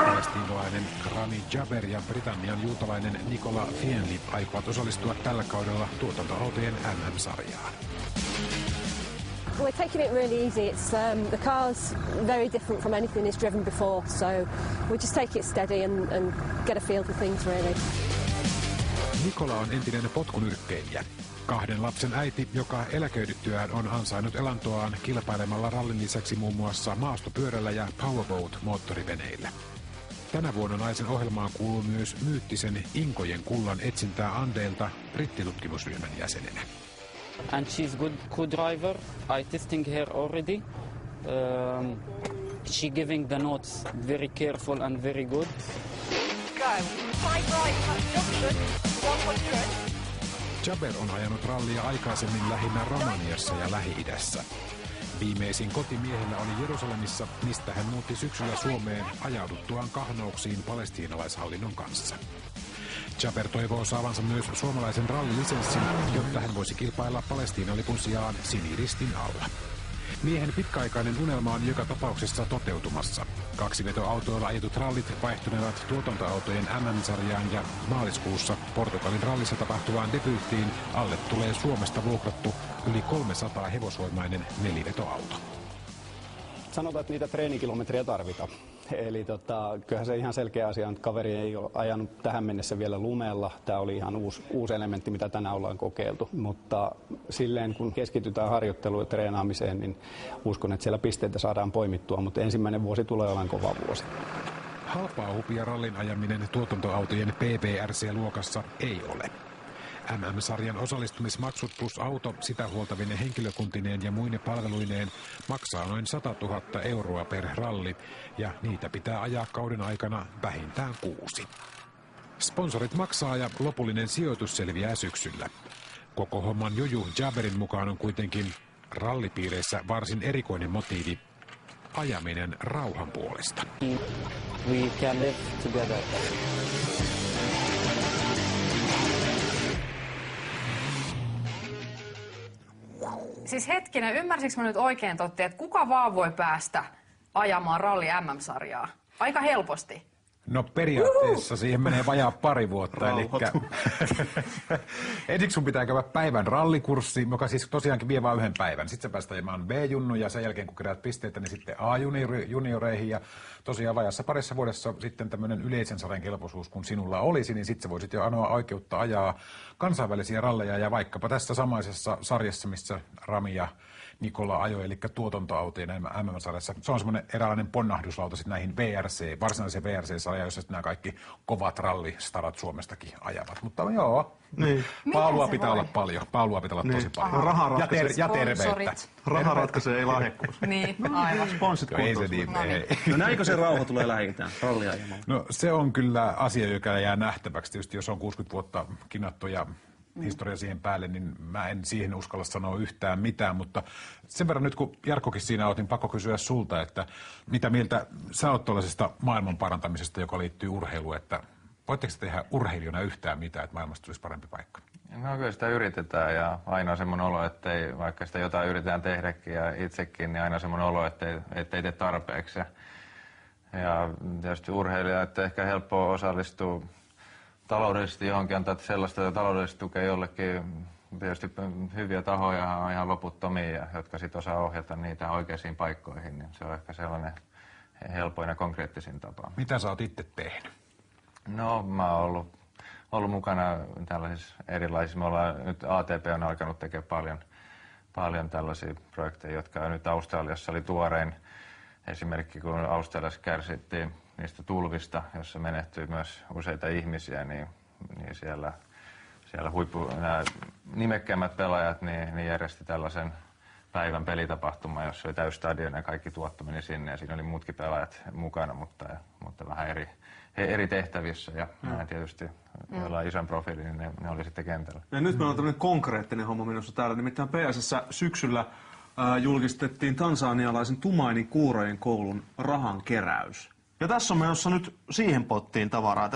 Palestiinalainen Rami Jaber ja Britannian juutalainen Nicola Fienli aikovat osallistua tällä kaudella tuotantoautojen MM-sarjaan. We're taking it really easy. It's the car's very different from anything it's driven before, so we just take it steady and get a feel for things really. Nicola on entinen potkunyrkkeilijä. 2 lapsen äiti, joka eläköidyttyään on ansainnut elantoaan kilpailemalla rallin lisäksi muun muassa maastopyörällä ja powerboat-moottoriveneillä. Tänä vuonna naisen ohjelmaan kuuluu myös myyttisen Inkojen kullan etsintää Andeilta brittitutkimusryhmän jäsenenä. And she's good co-driver. I testing her already. She giving the notes very careful and very good. Go. 5 right, Jaber on ajanut rallia aikaisemmin lähinnä Romaniassa ja Lähi-idässä. Viimeisin kotimiehellä oli Jerusalemissa, mistä hän muutti syksyllä Suomeen ajauduttuaan kahnauksiin palestiinalaishallinnon kanssa. Jaber toivoo saavansa myös suomalaisen rallilisenssin, jotta hän voisi kilpailla Palestiina-lipun sijaan siniristin alla. Miehen pitkäaikainen unelma on joka tapauksessa toteutumassa. 2-vetoautoilla ajetut rallit vaihtunevat tuotantoautojen MM-sarjaan ja maaliskuussa Portugalin rallissa tapahtuvaan debyyttiin alle tulee Suomesta vuokrattu yli 300 hevosvoimainen 4-vetoauto. Sanotaan, että niitä treenikilometriä tarvitaan. Eli kyllähän se ihan selkeä asia on, että kaveri ei ole ajanut tähän mennessä vielä lumella. Tämä oli ihan uusi elementti, mitä tänään ollaan kokeiltu. Mutta silleen, kun keskitytään harjoitteluun ja treenaamiseen, niin uskon, että siellä pisteitä saadaan poimittua. Mutta ensimmäinen vuosi tulee olemaan kova vuosi. Halpaa hupia rallin ajaminen tuotantoautojen PPRC-luokassa ei ole. MM-sarjan osallistumismaksut plus auto sitä huoltavine henkilökuntineen ja muine palveluineen maksaa noin 100 000 euroa per ralli, ja niitä pitää ajaa kauden aikana vähintään 6. Sponsorit maksaa ja lopullinen sijoitus selviää syksyllä. Koko homman juju Jaberin mukaan on kuitenkin rallipiireissä varsin erikoinen motiivi: ajaminen rauhan puolesta. We can live together. Siis hetkinen, ymmärsikö mä nyt oikein totti, että kuka vaan voi päästä ajamaan ralli MM-sarjaa? Aika helposti. No periaatteessa siihen menee vajaa pari vuotta. Ensiksi sun pitää käydä päivän rallikurssi, joka siis tosiaankin vie vain 1 päivän. Sitten sä päästä ajamaan B-junnu ja sen jälkeen kun keräät pisteitä, niin sitten A-junioreihin. Ja tosiaan vajassa parissa vuodessa sitten tämmöinen yleisen sarjan kelpoisuus, kun sinulla olisi, niin sitten sä voisit jo anoa oikeutta ajaa kansainvälisiä ralleja. Ja vaikkapa tässä samaisessa sarjassa, missä Rami ja Nikola ajoi, eli tuotantoautoja MM-sarjassa. Se on semmoinen eräänlainen ponnahduslauta sitten näihin varsinaiseen VRC-sarjaan, jossa nämä kaikki kovat rallistarat Suomestakin ajavat. Mutta joo, Niin. paalua pitää olla paljon. Paalua pitää olla tosi paljon. Raha Ja terveyttä. Sponsorit. Raha ratkaisee, ei lahjakkuus. Niin, aivan. Sponsit Joo, ei se kuntoon. niin. No näinkö se rauha tulee lähitään ralliajamaan? No se on kyllä asia, joka jää nähtäväksi. Tietysti jos on 60 vuotta kinattu ja historia siihen päälle, niin mä en siihen uskalla sanoa yhtään mitään, mutta sen verran nyt kun Jarkkokin siinä otin, pakko kysyä sulta, että mitä mieltä sä oot tuollaisesta maailman parantamisesta, joka liittyy urheiluun, että voitteko tehdä urheilijana yhtään mitään, että maailmasta tulisi parempi paikka? No kyllä sitä yritetään ja aina on semmoinen olo, että vaikka sitä jotain yritetään tehdäkin ja itsekin, niin aina on semmoinen olo, että ei tee tarpeeksi. Ja tietysti urheilija, että ehkä helppoa osallistua taloudellisesti johonkin, antaa sellaista taloudellista tukea jollekin. Tietysti hyviä tahoja on ihan loputtomia, jotka sitten osaa ohjata niitä oikeisiin paikkoihin, niin se on ehkä sellainen helpoin ja konkreettisin tapa. Mitä sä oot itse tehnyt? No mä oon ollut mukana tällaisissa erilaisissa. Me ollaan nyt ATP on alkanut tekemään paljon tällaisia projekteja, jotka nyt Australiassa oli tuorein esimerkki, kun Australiassa kärsittiin niistä tulvista, jossa menehtyi myös useita ihmisiä, niin siellä nämä nimekkäimmät pelaajat niin järjesti tällaisen päivän pelitapahtuma, jossa oli täysstadion ja kaikki tuotto meni sinne ja siinä oli muutkin pelaajat mukana, mutta vähän eri tehtävissä ja tietysti joilla on ison profiilin, niin ne oli sitten kentällä. Ja nyt meillä on tämmöinen konkreettinen homma menossa täällä, nimittäin PS:ssä syksyllä julkistettiin tansanialaisen Tumaini Kuurojen koulun rahankeräys. Ja tässä on menossa nyt siihen pottiin tavaraa.